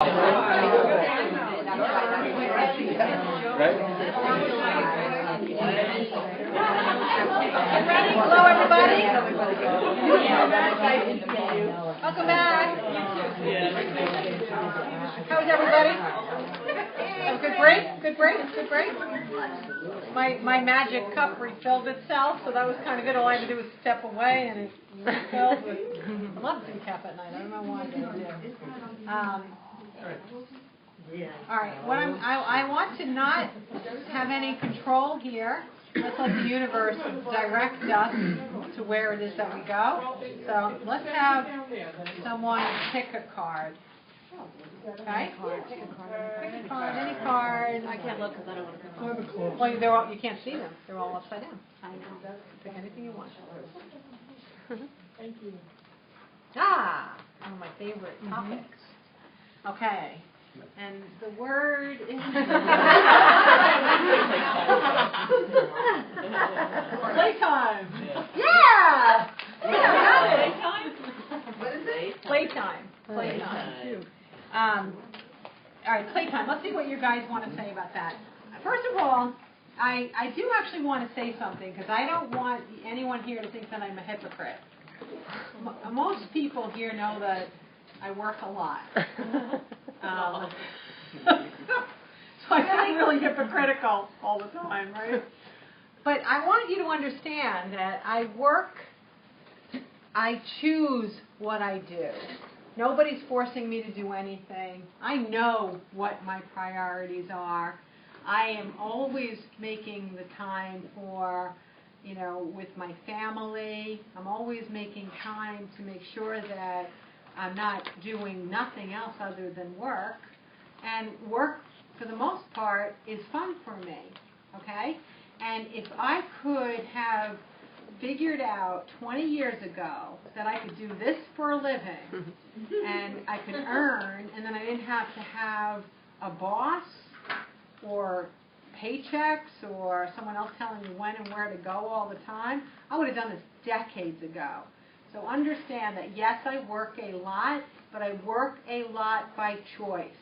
Right? Ready? Hello, everybody. Welcome back. How was everybody? Oh, good break? Good break? Good break? My magic cup refilled itself, so that was kind of good. All I had to do was step away, and it refilled with... I love decaf at night. I don't know why, but I do. All right. I want to not have any control here. Let's let the universe direct us to where it is that we go. So let's have someone pick a card. Okay? Pick a card, any card. I can't look because I don't want to pick them. Well, they're all, you can't see them. They're all upside down. Pick anything you want. Thank you. One of my favorite topics. Okay. And the word is playtime. Yeah! Got it. What is it? Playtime. Playtime. All right, playtime. Let's see what you guys want to say about that. First of all, I do actually want to say something because I don't want anyone here to think that I'm a hypocrite. Most people here know that I work a lot. So I feel really hypocritical all the time, right? But I want you to understand that I choose what I do. Nobody's forcing me to do anything. I know what my priorities are. I am always making the time for, with my family. I'm always making time to make sure that I'm not doing nothing else other than work. And work, for the most part, is fun for me, okay? And if I could have figured out 20 years ago that I could do this for a living, and I could earn, and then I didn't have to have a boss or paychecks or someone else telling me when and where to go all the time, I would have done this decades ago. So understand that, yes, I work a lot, but I work a lot by choice,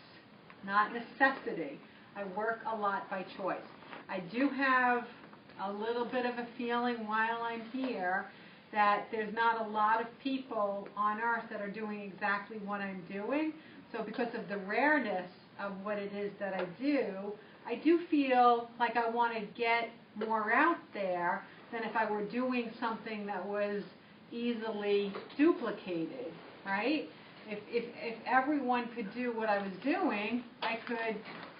not necessity. I work a lot by choice. I do have a little bit of a feeling while I'm here that there's not a lot of people on earth that are doing exactly what I'm doing. So because of the rareness of what it is that I do feel like I want to get more out there than if I were doing something that was easily duplicated, right? If everyone could do what I was doing, I could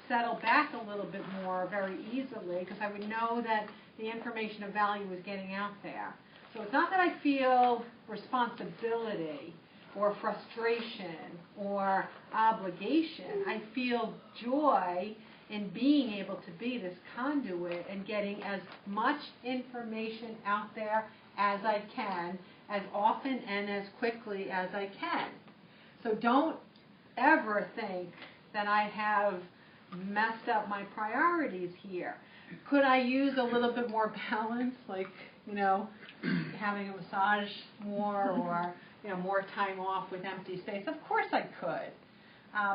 settle back a little bit more very easily because I would know that the information of value was getting out there. So it's not that I feel responsibility or frustration or obligation. I feel joy in being able to be this conduit and getting as much information out there as I can, as often and as quickly as I can. So don't ever think that I have messed up my priorities here. Could I use a little bit more balance, like, having a massage more or, more time off with empty space? Of course I could.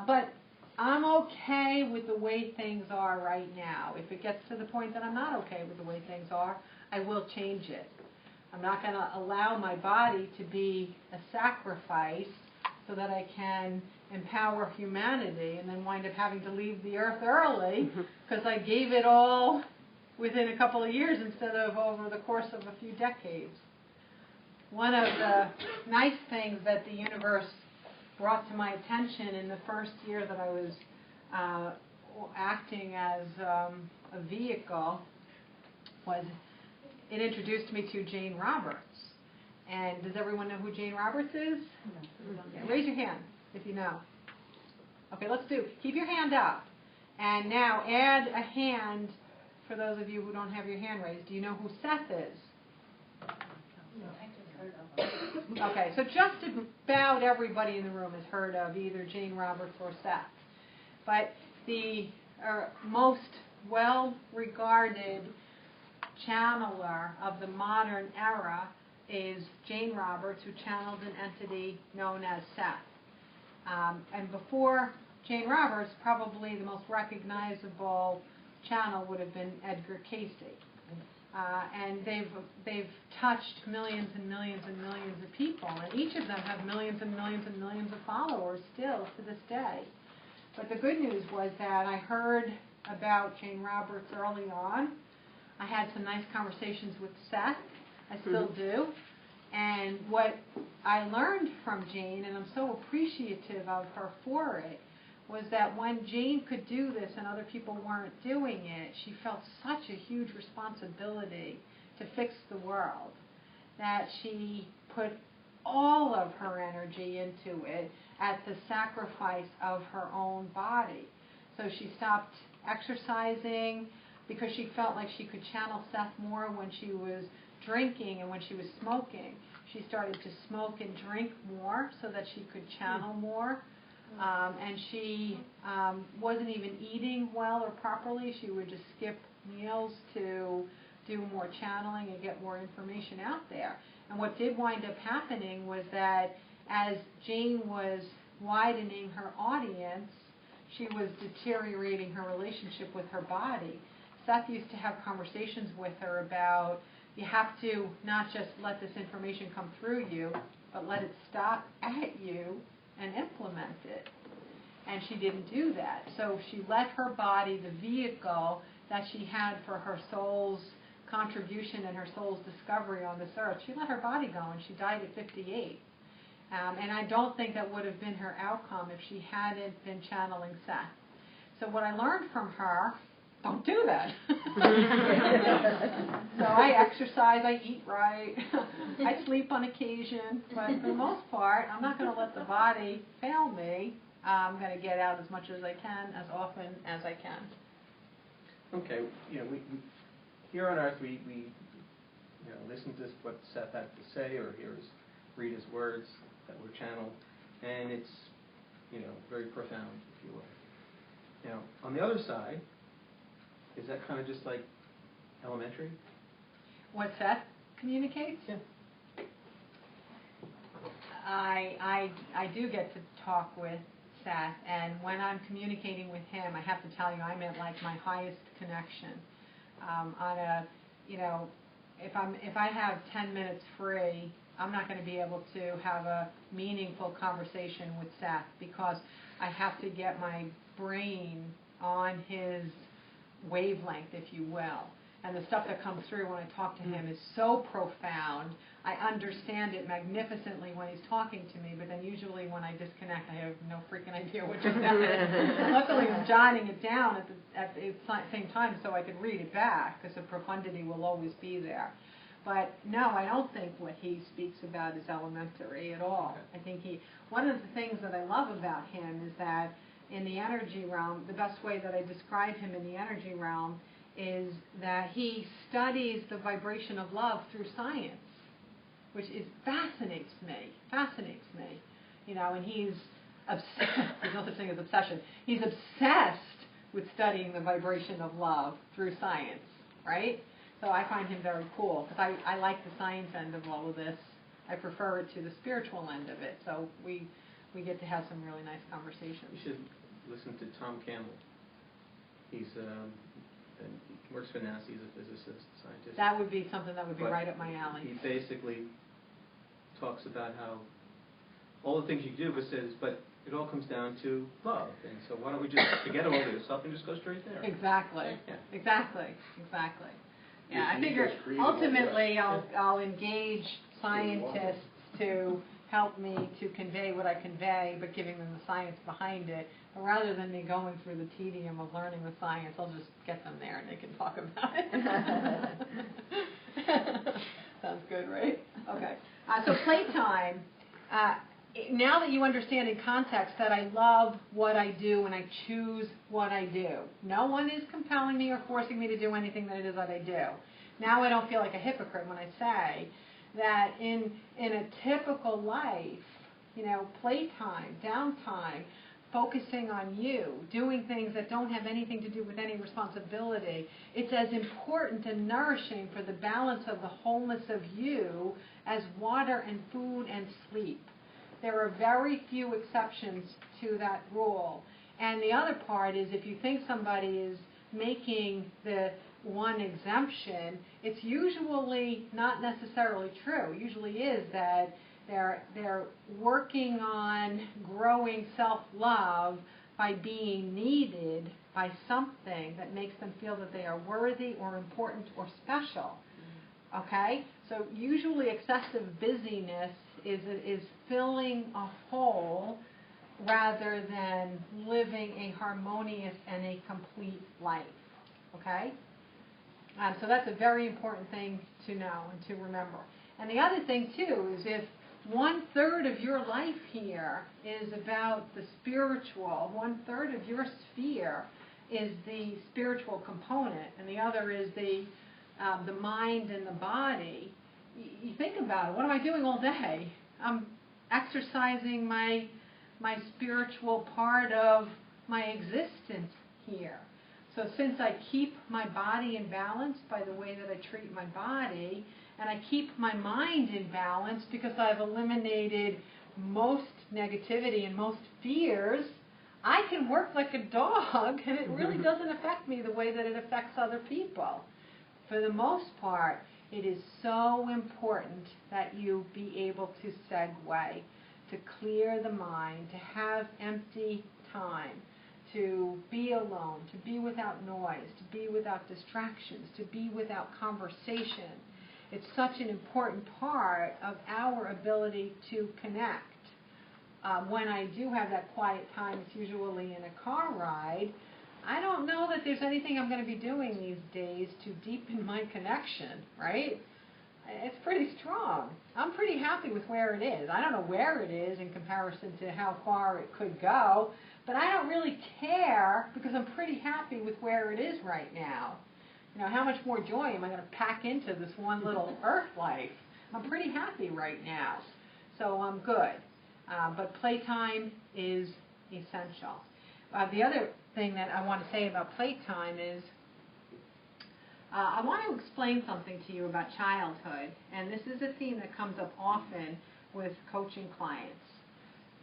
But I'm okay with the way things are right now. If it gets to the point that I'm not okay with the way things are, I will change it. I'm not going to allow my body to be a sacrifice so that I can empower humanity and then wind up having to leave the earth early because I gave it all within a couple of years instead of over the course of a few decades. One of the nice things that the universe brought to my attention in the first year that I was acting as a vehicle was it introduced me to Jane Roberts. And does everyone know who Jane Roberts is? Yeah, raise your hand if you know. Okay, let's do. Keep your hand up. And now add a hand for those of you who don't have your hand raised. Do you know who Seth is? Okay, so just about everybody in the room has heard of either Jane Roberts or Seth. But the most well-regarded channeler of the modern era is Jane Roberts, who channeled an entity known as Seth. And before Jane Roberts, probably the most recognizable channel would have been Edgar Casey. And they've touched millions and millions and millions of people, and each of them have millions and millions and millions of followers still to this day. But the good news was that I heard about Jane Roberts early on. I had some nice conversations with Seth. I still do. And what I learned from Jane, and I'm so appreciative of her for it, was that when Jane could do this and other people weren't doing it, she felt such a huge responsibility to fix the world that she put all of her energy into it at the sacrifice of her own body. So she stopped exercising because she felt like she could channel Seth more when she was drinking and when she was smoking. She started to smoke and drink more so that she could channel more. And she wasn't even eating well or properly. She would just skip meals to do more channeling and get more information out there. And what did wind up happening was that as Jane was widening her audience, she was deteriorating her relationship with her body. Seth used to have conversations with her about, you have to not just let this information come through you, but let it stop at you and implement it. And she didn't do that. So she let her body, the vehicle that she had for her soul's contribution and her soul's discovery on this earth, she let her body go, and she died at 58. And I don't think that would have been her outcome if she hadn't been channeling Seth. So what I learned from her, don't do that. So I exercise, I eat right, I sleep on occasion, but for the most part, I'm not going to let the body fail me. I'm going to get out as much as I can, as often as I can. Okay, we here on Earth, we listen to what Seth had to say, or read his words that were channeled, and it's very profound, if you will. Now, on the other side, is that kind of just like elementary? What Seth communicates? Yeah. I do get to talk with Seth, and when I'm communicating with him, I have to tell you, I'm at like my highest connection. If I have 10 minutes free, I'm not going to be able to have a meaningful conversation with Seth because I have to get my brain on his wavelength, if you will. And the stuff that comes through when I talk to him is so profound. I understand it magnificently when he's talking to me, but then usually when I disconnect, I have no freaking idea what just happened. Luckily, I'm jotting it down at the same time so I can read it back, because the profundity will always be there. But no, I don't think what he speaks about is elementary at all. I think one of the things that I love about him is that in the energy realm, the best way that I describe him in the energy realm is that he studies the vibration of love through science, which fascinates me. And he's obsessed. There's no such thing as obsession. He's obsessed with studying the vibration of love through science, right? So I find him very cool because I like the science end of all of this. I prefer it to the spiritual end of it. So we get to have some really nice conversations. You should listen to Tom Campbell. He works for NASA. He's a physicist, scientist. That would be something that would be right up my alley. He basically talks about how all the things you do, but it all comes down to love. And so why don't we just forget all this stuff and just go straight there? Exactly. Yeah. Exactly. Yeah, I figure ultimately I'll engage scientists to help me to convey what I convey, but giving them the science behind it. But rather than me going through the tedium of learning the science, I'll just get them there and they can talk about it. Sounds good, right? Okay. So playtime. Now that you understand in context that I love what I do and I choose what I do. No one is compelling me or forcing me to do anything that it is that I do. Now I don't feel like a hypocrite when I say that in a typical life, playtime, downtime, focusing on you, doing things that don't have anything to do with any responsibility, it's as important and nourishing for the balance of the wholeness of you as water and food and sleep. There are very few exceptions to that rule. And the other part is if you think somebody is making the one exemption, it's usually not necessarily true. It usually is that they're working on growing self-love by being needed by something that makes them feel that they are worthy or important or special. Okay? So usually excessive busyness is filling a hole rather than living a harmonious and a complete life. Okay? So that's a very important thing to know and to remember. And the other thing, too, is if 1/3 of your life here is about the spiritual, 1/3 of your sphere is the spiritual component, and the other is the mind and the body, you think about it. What am I doing all day? I'm exercising my spiritual part of my existence here. So since I keep my body in balance by the way that I treat my body, and I keep my mind in balance because I've eliminated most negativity and most fears, I can work like a dog, and it really doesn't affect me the way that it affects other people. For the most part, it is so important that you be able to segue, to clear the mind, to have empty time, to be alone, to be without noise, to be without distractions, to be without conversation. It's such an important part of our ability to connect. When I do have that quiet time, it's usually in a car ride. I don't know that there's anything I'm going to be doing these days to deepen my connection, right? It's pretty strong. I'm pretty happy with where it is. I don't know where it is in comparison to how far it could go, but I don't really care because I'm pretty happy with where it is right now. You know, how much more joy am I going to pack into this one little earth life? I'm pretty happy right now, so I'm good. But playtime is essential. The other thing that I want to say about playtime is I want to explain something to you about childhood, and this is a theme that comes up often with coaching clients.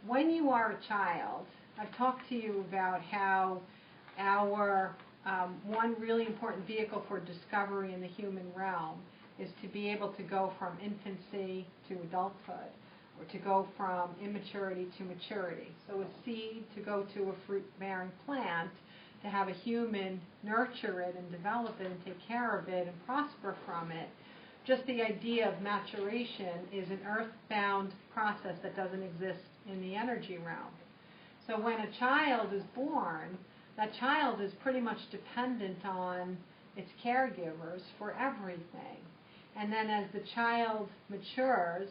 When you are a child, I've talked to you about how our one really important vehicle for discovery in the human realm is to be able to go from infancy to adulthood, or to go from immaturity to maturity. So a seed to go to a fruit-bearing plant, to have a human nurture it and develop it and take care of it and prosper from it. Just the idea of maturation is an earthbound process that doesn't exist in the energy realm. So when a child is born, that child is pretty much dependent on its caregivers for everything. And then as the child matures,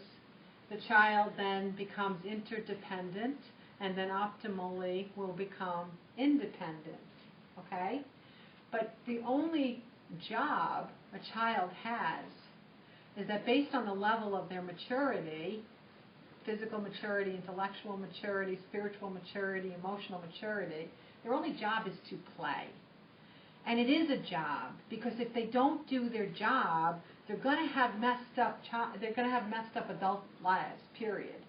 the child then becomes interdependent and then optimally will become independent. Okay? But the only job a child has is that based on the level of their maturity, physical maturity, intellectual maturity, spiritual maturity, emotional maturity, their only job is to play. And it is a job, because if they don't do their job, they're going to have messed up adult lives, period.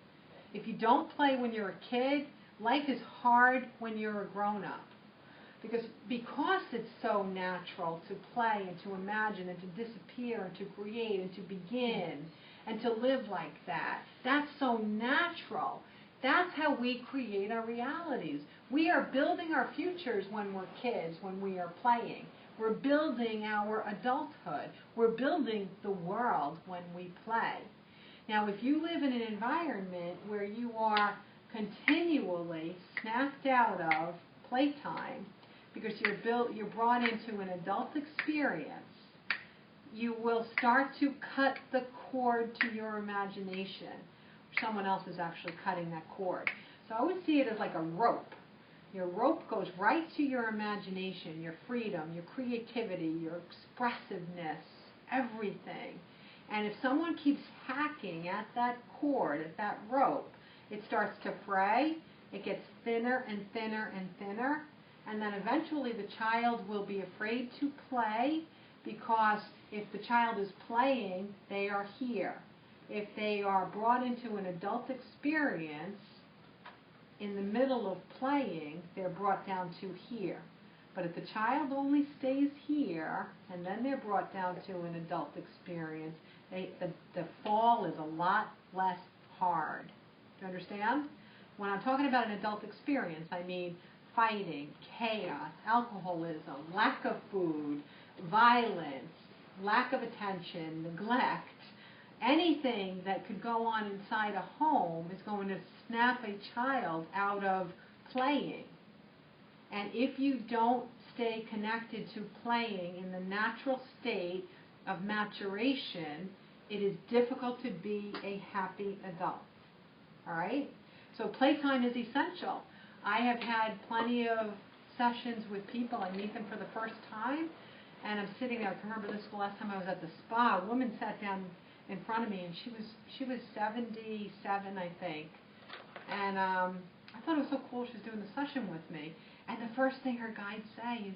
If you don't play when you're a kid, life is hard when you're a grown-up. Because it's so natural to play and to imagine and to disappear and to create and to begin and to live like that. That's so natural. That's how we create our realities. We are building our futures when we're kids, when we are playing. We're building our adulthood. We're building the world when we play. Now, if you live in an environment where you are continually snapped out of playtime because you're brought into an adult experience, you will start to cut the cord to your imagination. Someone else is actually cutting that cord. So I would see it as like a rope. Your rope goes right to your imagination, your freedom, your creativity, your expressiveness, everything. And if someone keeps hacking at that cord, at that rope, it starts to fray, it gets thinner and thinner and thinner, and then eventually the child will be afraid to play, because if the child is playing, they are here. If they are brought into an adult experience, in the middle of playing, they're brought down to here. But if the child only stays here, and then they're brought down to an adult experience, the fall is a lot less hard. Do you understand? When I'm talking about an adult experience, I mean fighting, chaos, alcoholism, lack of food, violence, lack of attention, neglect. Anything that could go on inside a home is going to snap a child out of playing. And if you don't stay connected to playing in the natural state of maturation, it is difficult to be a happy adult. All right? So playtime is essential. I have had plenty of sessions with people. I meet them for the first time, and I'm sitting there. I can remember this the last time I was at the spa. A woman sat down in front of me, and she was 77, I think. And I thought it was so cool she was doing the session with me. And the first thing her guide say is,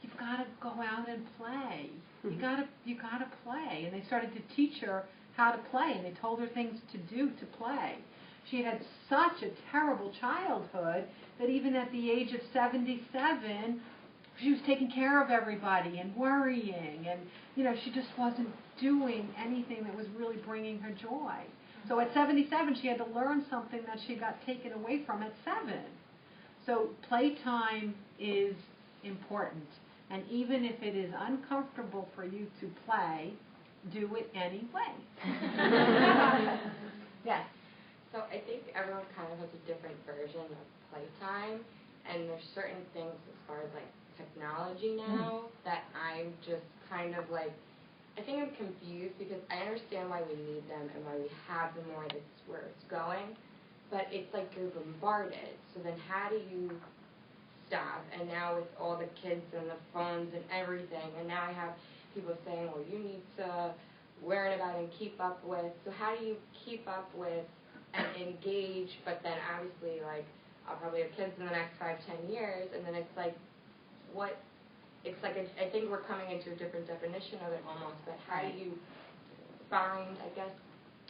"You've got to go out and play. You got to play." And they started to teach her how to play, and they told her things to do to play. She had such a terrible childhood that even at the age of 77, she was taking care of everybody and worrying, and she just wasn't doing anything that was really bringing her joy. So at 77, she had to learn something that she got taken away from at 7. So playtime is important, and even if it is uncomfortable for you to play, do it anyway. Yes. So I think everyone kind of has a different version of playtime, and there's certain things as far as like technology now that I'm just kind of like, I think I'm confused because I understand why we need them and why we have them, where that's where it's going, but it's like you're bombarded. So then how do you stop? And now with all the kids and the phones and everything, and now I have people saying, well, you need to learn about and keep up with. So how do you keep up with and engage, but then obviously, like, I'll probably have kids in the next 5-10 years, and then it's like, what, it's like, I think we're coming into a different definition of it almost, but how do you find, I guess,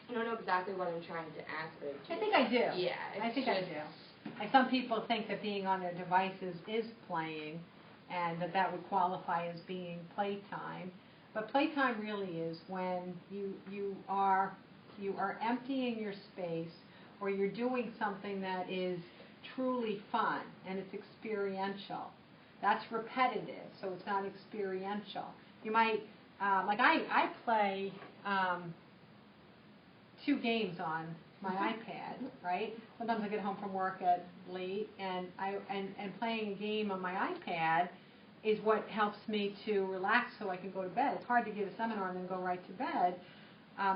I don't know exactly what I'm trying to ask, but I think I do. Yeah. I think I do. Like, some people think that being on their devices is playing, and that would qualify as being playtime. But playtime really is when you are emptying your space, or you're doing something that is truly fun and it's experiential. That's repetitive, so it's not experiential. You might, like I play 2 games on my iPad, right? Sometimes I get home from work at late, and playing a game on my iPad is what helps me to relax so I can go to bed. It's hard to give a seminar and then go right to bed.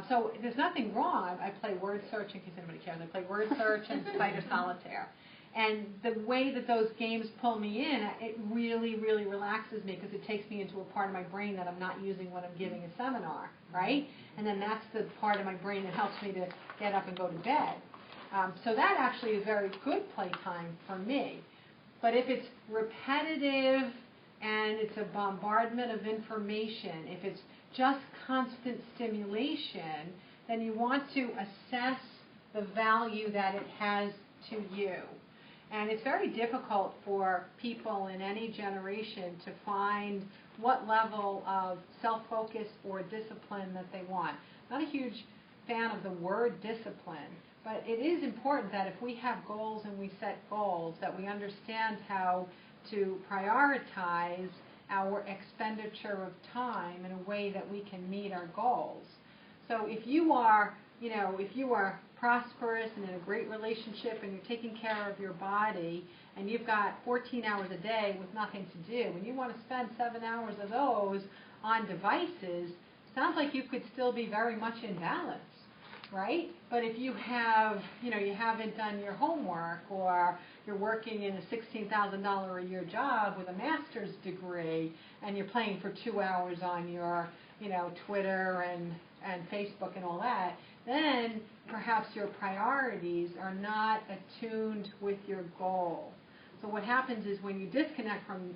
So there's nothing wrong. I play word search, in case anybody cares. I play word search and Spider Solitaire. And the way that those games pull me in, it really, really relaxes me because it takes me into a part of my brain that I'm not using when I'm giving a seminar, right? And then that's the part of my brain that helps me to get up and go to bed. So that actually is very good playtime for me. But if it's repetitive and it's a bombardment of information, if it's just constant stimulation, then you want to assess the value that it has to you. And it's very difficult for people in any generation to find what level of self-focus or discipline that they want. Not a huge fan of the word discipline, but it is important that if we have goals and we set goals, that we understand how to prioritize our expenditure of time in a way that we can meet our goals. So if you are, if you are prosperous and in a great relationship and you're taking care of your body and you've got 14 hours a day with nothing to do and you want to spend 7 hours of those on devices, sounds like you could still be very much in balance, right? But if you have, you haven't done your homework, or you're working in a $16,000 a year job with a master's degree and you're playing for 2 hours on your, Twitter and Facebook and all that, then perhaps your priorities are not attuned with your goal. So what happens is when you disconnect from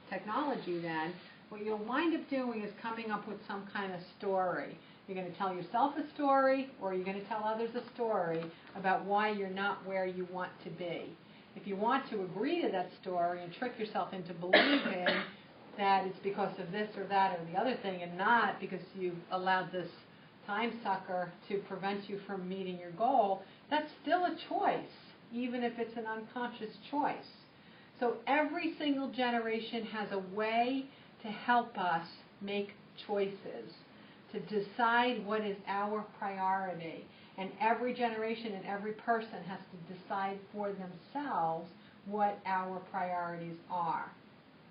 technology, then what you'll wind up doing is coming up with some kind of story. You're going to tell yourself a story, or you're going to tell others a story about why you're not where you want to be. If you want to agree to that story and trick yourself into believing that it's because of this or that or the other thing and not because you've allowed this time sucker to prevent you from meeting your goal, that's still a choice, even if it's an unconscious choice. So every single generation has a way to help us make choices, to decide what is our priority. And every generation and every person has to decide for themselves what our priorities are.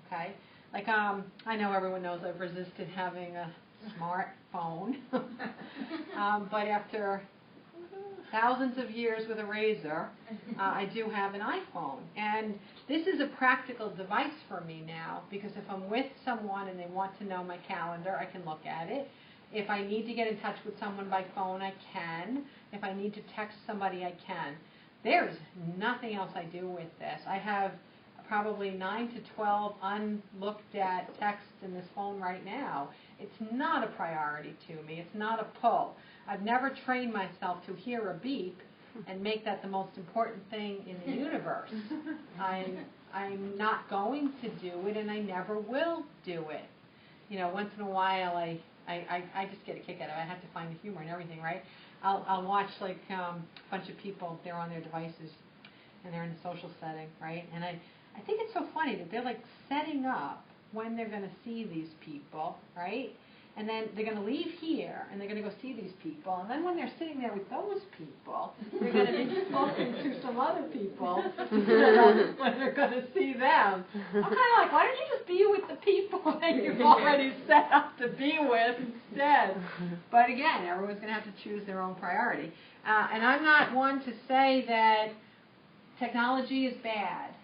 Okay? Like, I know everyone knows I've resisted having a smartphone, but after thousands of years with a razor, I do have an iPhone. And this is a practical device for me now, because if I'm with someone and they want to know my calendar, I can look at it. If I need to get in touch with someone by phone, I can. If I need to text somebody, I can. There's nothing else I do with this. I have probably 9 to 12 unlooked at texts in this phone right now. It's not a priority to me. It's not a pull. I've never trained myself to hear a beep and make that the most important thing in the universe. I'm not going to do it, and I never will do it. You know, once in a while, I just get a kick out of it. I have to find the humor and everything, right? I'll watch like a bunch of people, they're on their devices, and they're in a social setting, right? And I think it's so funny that they're like setting up when they're going to see these people, right? And then they're going to leave here, and they're going to go see these people. And then when they're sitting there with those people, they're going to be talking to some other people when they're going to see them. I'm kind of like, why don't you just be with the people that you've already set up to be with instead? But again, everyone's going to have to choose their own priority. And I'm not one to say that technology is bad,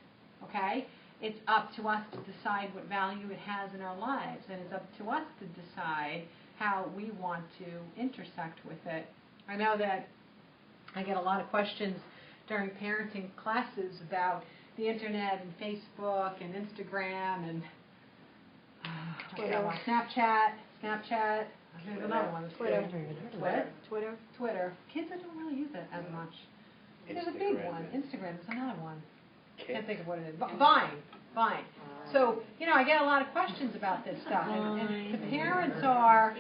okay? It's up to us to decide what value it has in our lives, and it's up to us to decide how we want to intersect with it. I know that I get a lot of questions during parenting classes about the internet and Facebook and Instagram and Snapchat. There's another one. Twitter. Kids, I don't really use it as much. There's a big one. Instagram is another one. Can't think of what it is. Vine. So, you know, I get a lot of questions about this stuff, and the parents are,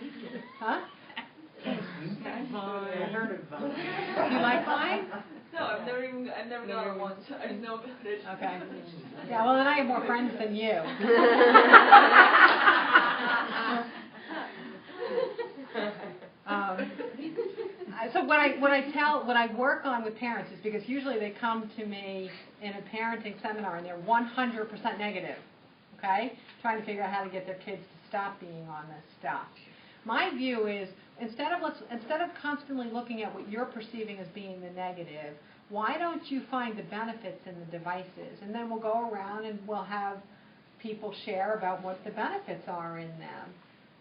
huh? I heard of Vine. You like Vine? No, I've never gone on one, so I just know about it. Okay. Yeah, well, then I have more friends than you. So what I work on with parents is, because usually they come to me in a parenting seminar and they're 100% negative, okay? Trying to figure out how to get their kids to stop being on this stuff. My view is, instead of constantly looking at what you're perceiving as being the negative, why don't you find the benefits in the devices? And then we'll go around and we'll have people share about what the benefits are in them.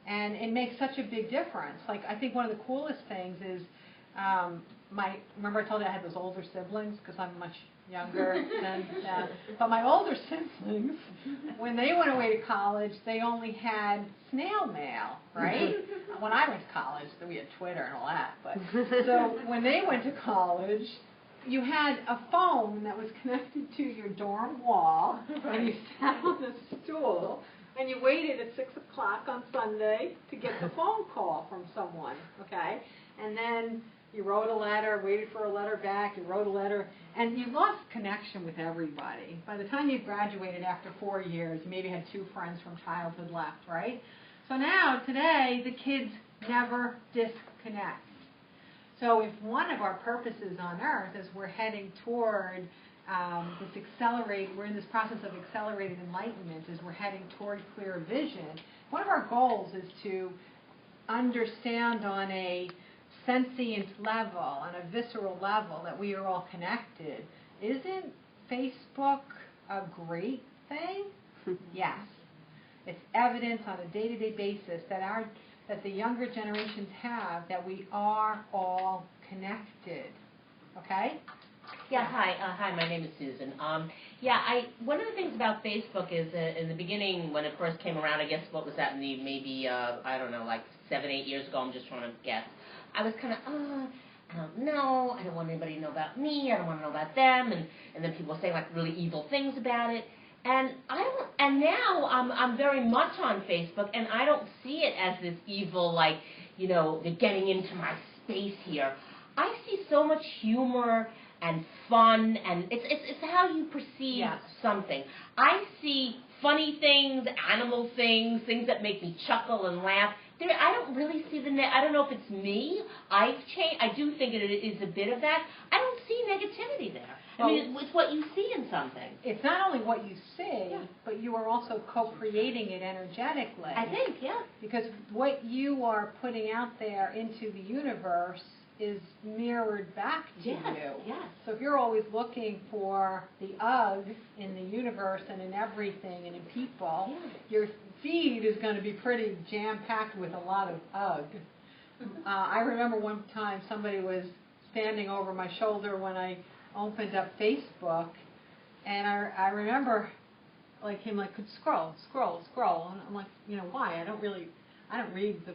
And it makes such a big difference. Like, I think one of the coolest things is, remember I told you I had those older siblings, because I'm much younger than them. But my older siblings, when they went away to college, they only had snail mail, right? When I went to college, we had Twitter and all that. But so when they went to college, you had a phone that was connected to your dorm wall, and you sat on a stool, and you waited at 6 o'clock on Sunday to get the phone call from someone, okay? And then you wrote a letter, waited for a letter back, you wrote a letter, and you lost connection with everybody. By the time you graduated after 4 years, you maybe had 2 friends from childhood left, right? So now, today, the kids never disconnect. So if one of our purposes on Earth is we're heading toward we're in this process of accelerated enlightenment, as we're heading toward clear vision, one of our goals is to understand on a sentient level, on a visceral level, that we are all connected. Isn't Facebook a great thing? Yes. It's evidence on a day-to-day basis that the younger generations have that we are all connected. Okay? Yeah, hi, my name is Susan. One of the things about Facebook is in the beginning, when it first came around, I guess, what was that, maybe, I don't know, like 7, 8 years ago, I'm just trying to guess, I was kind of, no, I don't want anybody to know about me. I don't want to know about them. And then people say like really evil things about it. And I don't. And now I'm very much on Facebook, and I don't see it as this evil, like, you know, they're getting into my space here. I see so much humor and fun, and it's how you perceive something. I see funny things, animal things, things that make me chuckle and laugh. I don't really see I don't know if it's me. I've changed. I do think it is a bit of that. I don't see negativity there. I mean, it's what you see in something. It's not only what you see, but you are also co-creating it energetically. I think, yeah. Because what you are putting out there into the universe is mirrored back to you. Yes. So if you're always looking for the ugh in the universe and in everything and in people, your feed is going to be pretty jam-packed with a lot of ugh. I remember one time somebody was standing over my shoulder when I opened up Facebook, and I remember like him like could scroll, and I'm like, you know, why? I don't read the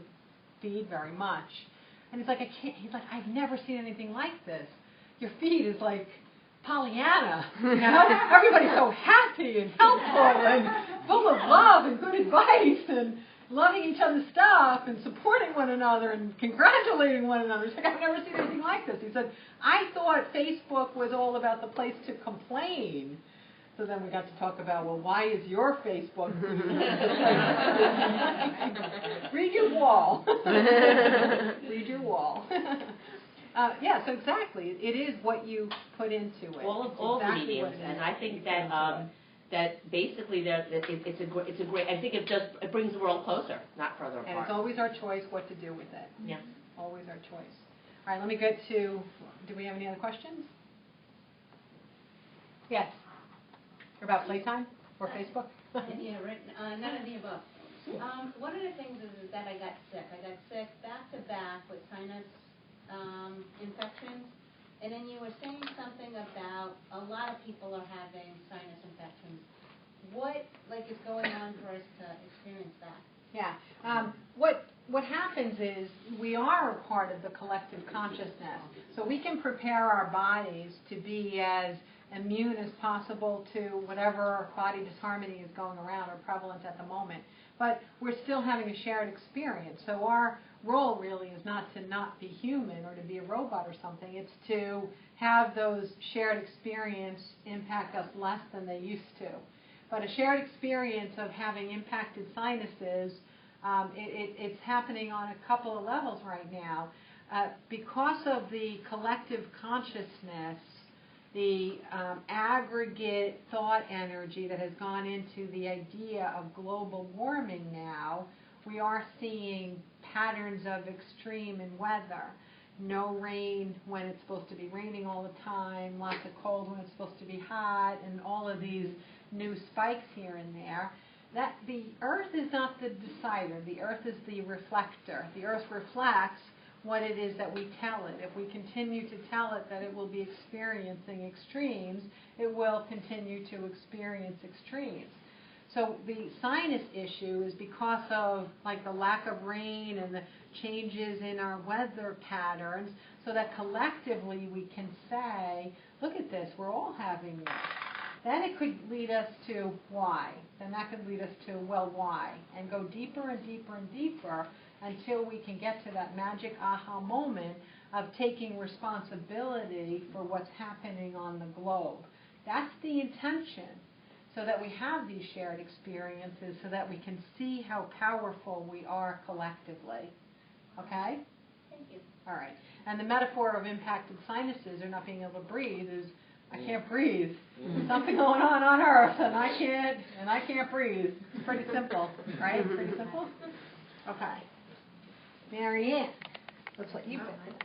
feed very much. And he's like, he's like, I've never seen anything like this. Your feed is like Pollyanna, you know? Everybody's so happy and helpful and full of love and good advice and loving each other's stuff and supporting one another and congratulating one another. He's like, I've never seen anything like this. He said, I thought Facebook was all about the place to complain. So then we got to talk about, well, why is your Facebook read your wall. Read your wall. Yes, exactly. It is what you put into it. All the mediums, and I think that that basically it's a great. I think it brings the world closer, not further apart. And it's always our choice what to do with it. Yeah. Always our choice. All right, let me get to. Do we have any other questions? Yes. About playtime or Facebook? Yeah, right. None of the above. One of the things is that I got sick. I got sick back to back with sinus infections. And then you were saying something about a lot of people are having sinus infections. What is going on for us to experience that? Yeah. What happens is we are a part of the collective consciousness. So we can prepare our bodies to be as immune as possible to whatever body disharmony is going around or prevalent at the moment. But we're still having a shared experience. So our role really is not to not be human or to be a robot or something. It's to have those shared experience impact us less than they used to. But a shared experience of having impacted sinuses, it's happening on a couple of levels right now. Because of the collective consciousness, the aggregate thought energy that has gone into the idea of global warming now, we are seeing patterns of extreme in weather. No rain when it's supposed to be raining all the time, lots of cold when it's supposed to be hot, and all of these new spikes here and there. That the Earth is not the decider. The Earth is the reflector. The Earth reflects what it is that we tell it. If we continue to tell it that it will be experiencing extremes, it will continue to experience extremes. So the sinus issue is because of like the lack of rain and the changes in our weather patterns, so that collectively we can say, look at this, we're all having this. Then it could lead us to why. Then that could lead us to, well, why? And go deeper and deeper and deeper until we can get to that magic aha moment of taking responsibility for what's happening on the globe. That's the intention, so that we have these shared experiences, so that we can see how powerful we are collectively. Okay? Thank you. All right. And the metaphor of impacted sinuses or not being able to breathe is, I can't breathe. There's something going on Earth, and I can't breathe. It's pretty simple, right? Pretty simple? Okay. Mary Ann, let's let you pick it.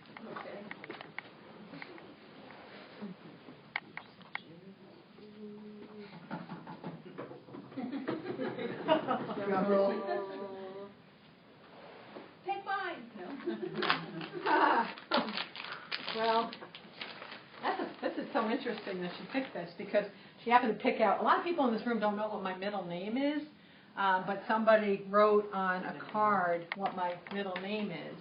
Take mine. No. Well, this is so interesting that she picked this, because she happened to pick out, a lot of people in this room don't know what my middle name is, but somebody wrote on a card what my middle name is.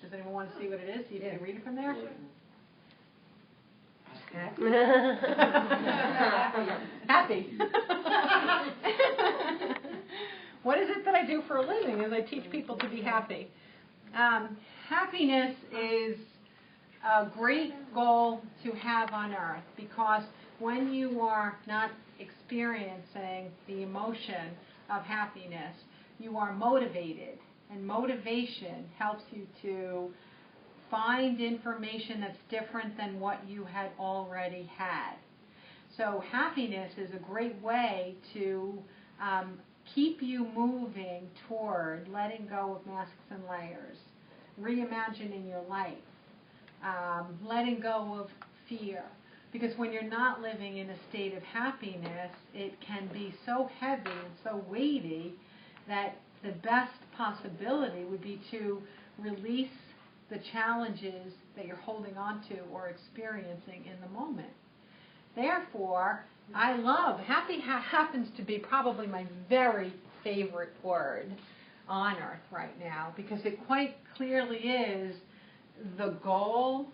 Does anyone want to see what it is? See if you can read it from there? Happy. What is it that I do for a living? Is I teach people to be happy. Happiness is a great goal to have on earth, because when you are not experiencing the emotion of happiness, you are motivated, and motivation helps you to find information that's different than what you had already had. So happiness is a great way to keep you moving toward letting go of masks and layers, reimagining your life, letting go of fear. Because when you're not living in a state of happiness, it can be so heavy and so weighty that the best possibility would be to release the challenges that you're holding on to or experiencing in the moment. Therefore, I love, happy happens to be probably my very favorite word on earth right now, because it quite clearly is the goal,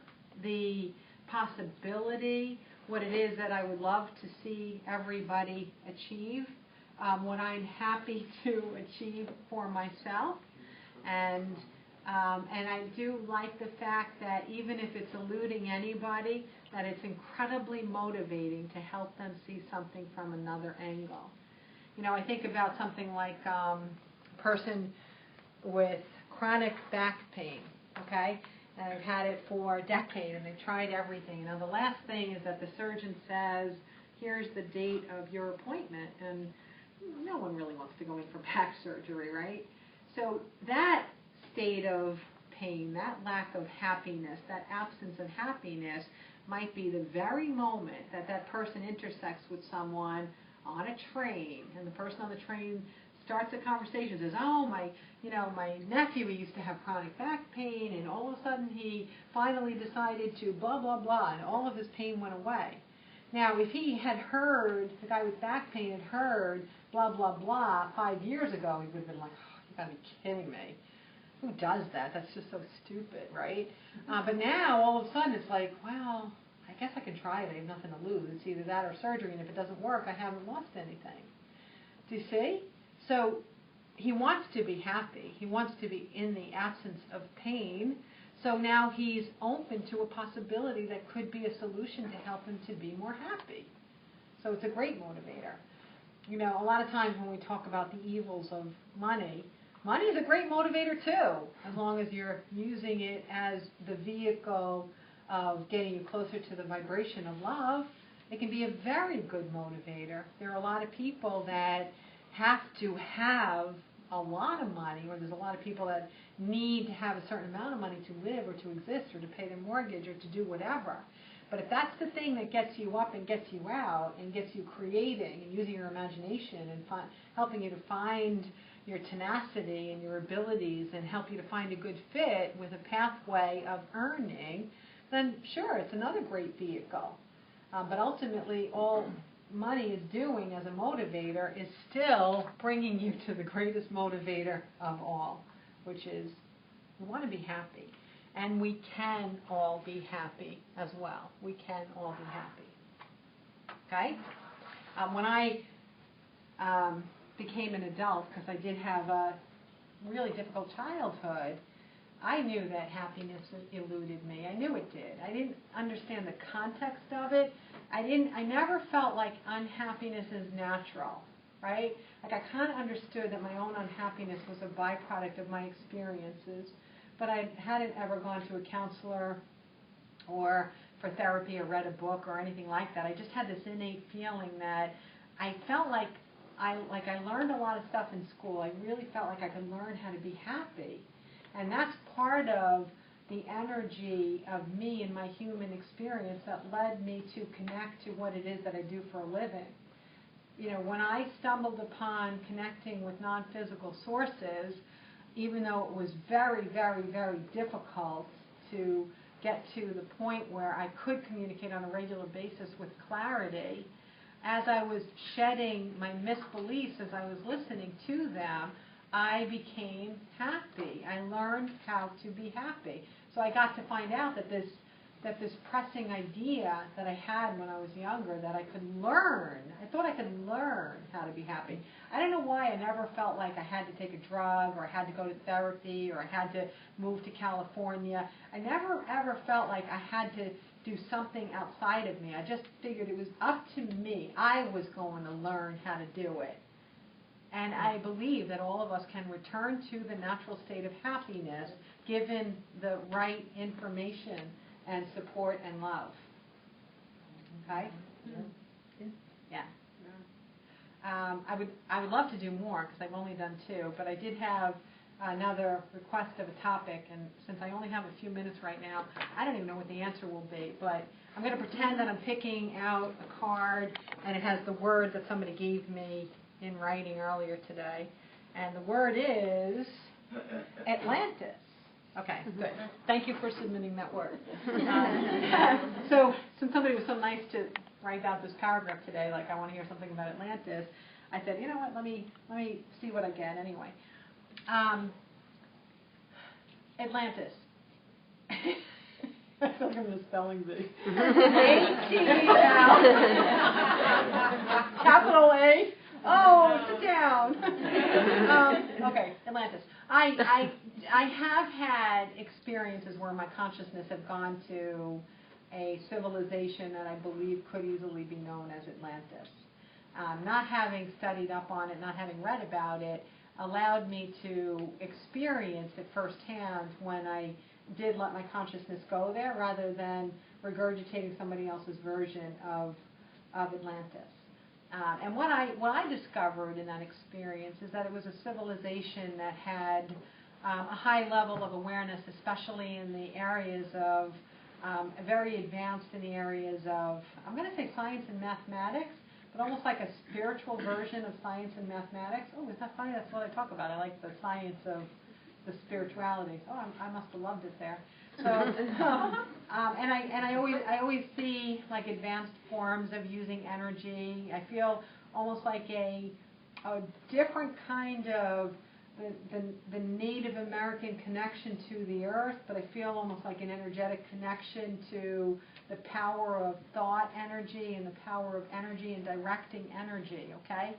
the possibility, what it is that I would love to see everybody achieve, what I'm happy to achieve for myself. And I do like the fact that even if it's eluding anybody, that it's incredibly motivating to help them see something from another angle. You know, I think about something like a person with chronic back pain, okay? And they've had it for a decade, and they've tried everything. Now, the last thing is that the surgeon says, here's the date of your appointment, and no one really wants to go in for back surgery, right? So that state of pain, that lack of happiness, that absence of happiness might be the very moment that that person intersects with someone on a train, and the person on the train starts a conversation, says, oh, my nephew, he used to have chronic back pain, and all of a sudden he finally decided to blah, blah, blah, and all of his pain went away. Now, if he had heard, the guy with back pain had heard blah, blah, blah 5 years ago, he would have been like, oh, you gotta be kidding me. Who does that? That's just so stupid, right? But now, all of a sudden, it's like, well, I guess I can try it. I have nothing to lose. It's either that or surgery, and if it doesn't work, I haven't lost anything. Do you see? So he wants to be happy. He wants to be in the absence of pain. So now he's open to a possibility that could be a solution to help him to be more happy. So it's a great motivator. You know, a lot of times when we talk about the evils of money, money is a great motivator too, as long as you're using it as the vehicle of getting you closer to the vibration of love. It can be a very good motivator. There are a lot of people that have to have a lot of money, or there's a lot of people that need to have a certain amount of money to live or to exist or to pay their mortgage or to do whatever. But if that's the thing that gets you up and gets you out and gets you creating and using your imagination and helping you to find your tenacity and your abilities and help you to find a good fit with a pathway of earning, then sure, it's another great vehicle. But ultimately, all money is doing as a motivator is still bringing you to the greatest motivator of all, which is we want to be happy. And we can all be happy as well. We can all be happy. Okay? When I became an adult, because I did have a really difficult childhood, I knew that happiness eluded me. I knew it did. I didn't understand the context of it. I never felt like unhappiness is natural, right? Like I kind of understood that my own unhappiness was a byproduct of my experiences, but I hadn't ever gone to a counselor or for therapy or read a book or anything like that. I just had this innate feeling that I felt like I learned a lot of stuff in school. I really felt like I could learn how to be happy. And that's part of the energy of me and my human experience that led me to connect to what it is that I do for a living. You know, when I stumbled upon connecting with non-physical sources, even though it was very, very, very difficult to get to the point where I could communicate on a regular basis with clarity, as I was shedding my misbeliefs, as I was listening to them, I became happy. I learned how to be happy. So I got to find out that this pressing idea that I had when I was younger, that I could learn. I thought I could learn how to be happy. I don't know why I never felt like I had to take a drug, or I had to go to therapy, or I had to move to California. I never ever felt like I had to do something outside of me. I just figured it was up to me. I was going to learn how to do it. And I believe that all of us can return to the natural state of happiness given the right information and support and love. Okay? Yeah. I would love to do more because I've only done 2, but I did have another request of a topic, and since I only have a few minutes right now, I don't even know what the answer will be, but I'm going to pretend that I'm picking out a card, and it has the word that somebody gave me in writing earlier today, and the word is Atlantis. Okay, good. Thank you for submitting that word. So since somebody was so nice to write out this paragraph today, like I want to hear something about Atlantis, I said, you know what, let me see what I get anyway. Atlantis. I feel like I'm in a spelling bee. A-T-L. Capital A. Oh, sit down. Okay, Atlantis. I have had experiences where my consciousness have gone to a civilization that I believe could easily be known as Atlantis. Not having studied up on it, not having read about it, allowed me to experience it firsthand when I did let my consciousness go there rather than regurgitating somebody else's version of Atlantis. And what I discovered in that experience is that it was a civilization that had a high level of awareness, especially in the areas of, very advanced in the areas of, I'm going to say science and mathematics, but almost like a spiritual version of science and mathematics. Oh, is that funny? That's what I talk about. I like the science of the spirituality. Oh, I must have loved it there. So, and I always see like advanced forms of using energy. I feel almost like a different kind of the Native American connection to the earth, but I feel almost like an energetic connection to the power of thought energy and the power of energy and directing energy, okay?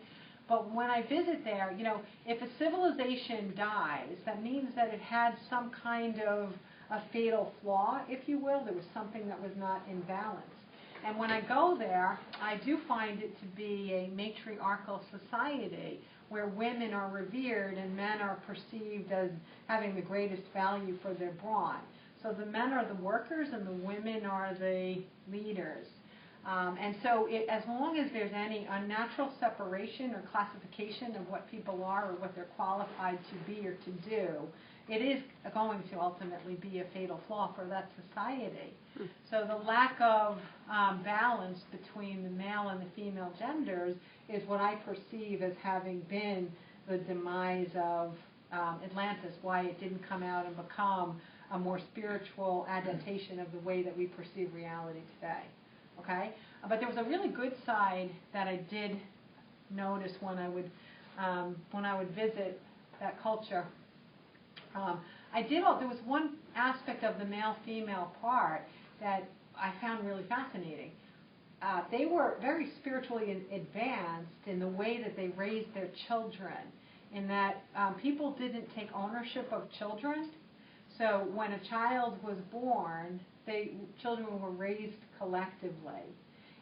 But when I visit there, you know, if a civilization dies, that means that it had some kind of a fatal flaw, if you will. There was something that was not in balance. And when I go there, I do find it to be a matriarchal society where women are revered and men are perceived as having the greatest value for their brawn. So the men are the workers and the women are the leaders. And so as long as there's any unnatural separation or classification of what people are or what they're qualified to be or to do, it is going to ultimately be a fatal flaw for that society. So the lack of balance between the male and the female genders is what I perceive as having been the demise of Atlantis, why it didn't come out and become a more spiritual adaptation of the way that we perceive reality today. Okay? But there was a really good side that I did notice when I would visit that culture. There was one aspect of the male-female part that I found really fascinating. They were very spiritually advanced in the way that they raised their children, in that people didn't take ownership of children. So when a child was born, children were raised collectively.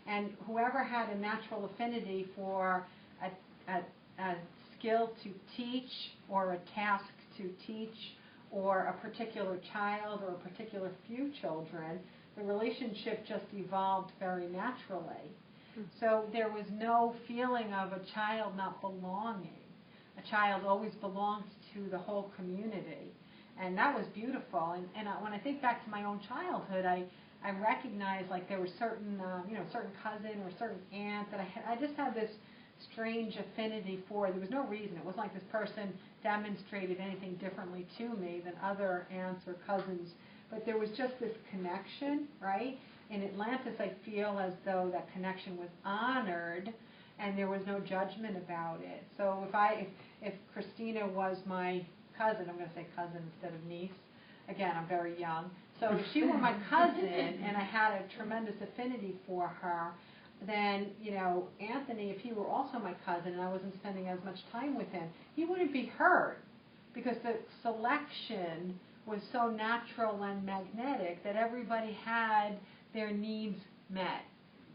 And whoever had a natural affinity for a skill to teach or a task to teach or a particular child or a particular few children, the relationship just evolved very naturally. So there was no feeling of a child not belonging. A child always belongs to the whole community. And that was beautiful. And when I think back to my own childhood, I recognize like there were certain, certain cousin or certain aunt that I just had this strange affinity for. There was no reason. It wasn't like this person demonstrated anything differently to me than other aunts or cousins. But there was just this connection, right? In Atlantis, I feel as though that connection was honored and there was no judgment about it. So if Christina was my cousin, I'm going to say cousin instead of niece. Again, I'm very young. So if she were my cousin and I had a tremendous affinity for her, then, Anthony, if he were also my cousin and I wasn't spending as much time with him, he wouldn't be hurt because the selection was so natural and magnetic that everybody had their needs met.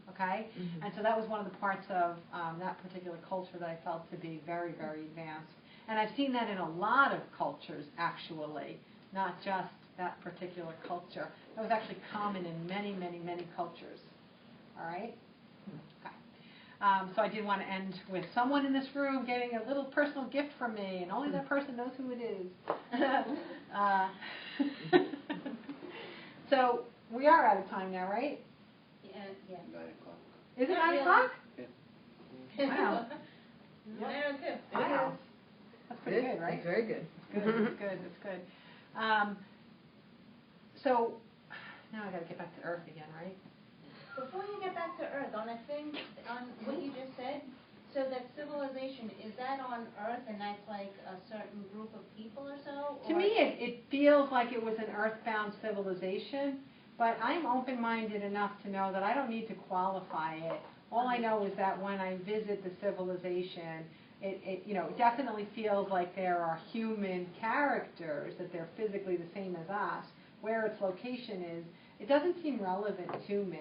Okay? Mm-hmm. And so that was one of the parts of that particular culture that I felt to be very, very advanced. And I've seen that in a lot of cultures, actually, not just that particular culture. That was actually common in many, many, many cultures. All right? Okay. So I did want to end with someone in this room getting a little personal gift from me, and only that person knows who it is. So we are out of time now, right? Yeah. 9 o'clock. Is it 9 o'clock? Yeah. Wow. Yeah. Wow. That's pretty good, right? That's very good. Good, that's good. So now I got to get back to Earth again, right? Before you get back to Earth, on what you just said, so that civilization, is that on Earth and that's like a certain group of people or so? To me, it feels like it was an earthbound civilization, but I'm open-minded enough to know that I don't need to qualify it. All I know is that when I visit the civilization, it definitely feels like there are human characters, that they're physically the same as us. Where its location is, it doesn't seem relevant to me.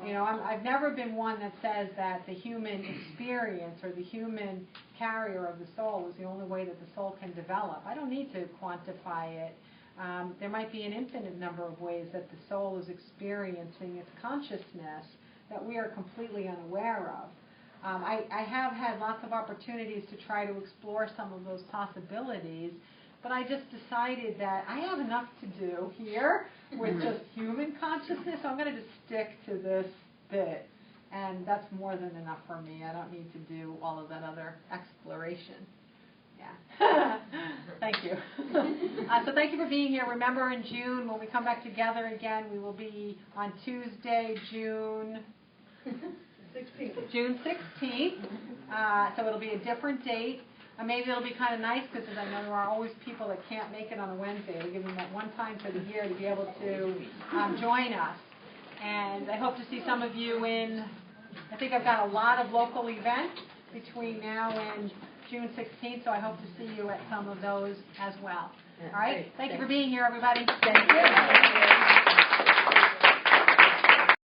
I've never been one that says that the human experience or the human carrier of the soul is the only way that the soul can develop. I don't need to quantify it. There might be an infinite number of ways that the soul is experiencing its consciousness that we are completely unaware of. I have had lots of opportunities to try to explore some of those possibilities, but I just decided that I have enough to do here with just human consciousness, so I'm going to just stick to this bit. And that's more than enough for me. I don't need to do all of that other exploration. Yeah. Thank you. So thank you for being here. Remember, in June, when we come back together again, we will be on Tuesday, June 16th. June 16th. So it'll be a different date. Maybe it'll be kind of nice because, as I know, there are always people that can't make it on a Wednesday. It'll give them that one time for the year to be able to join us. And I hope to see some of you I think I've got a lot of local events between now and June 16th, so I hope to see you at some of those as well. All right? Thank you for being here, everybody. Thank you.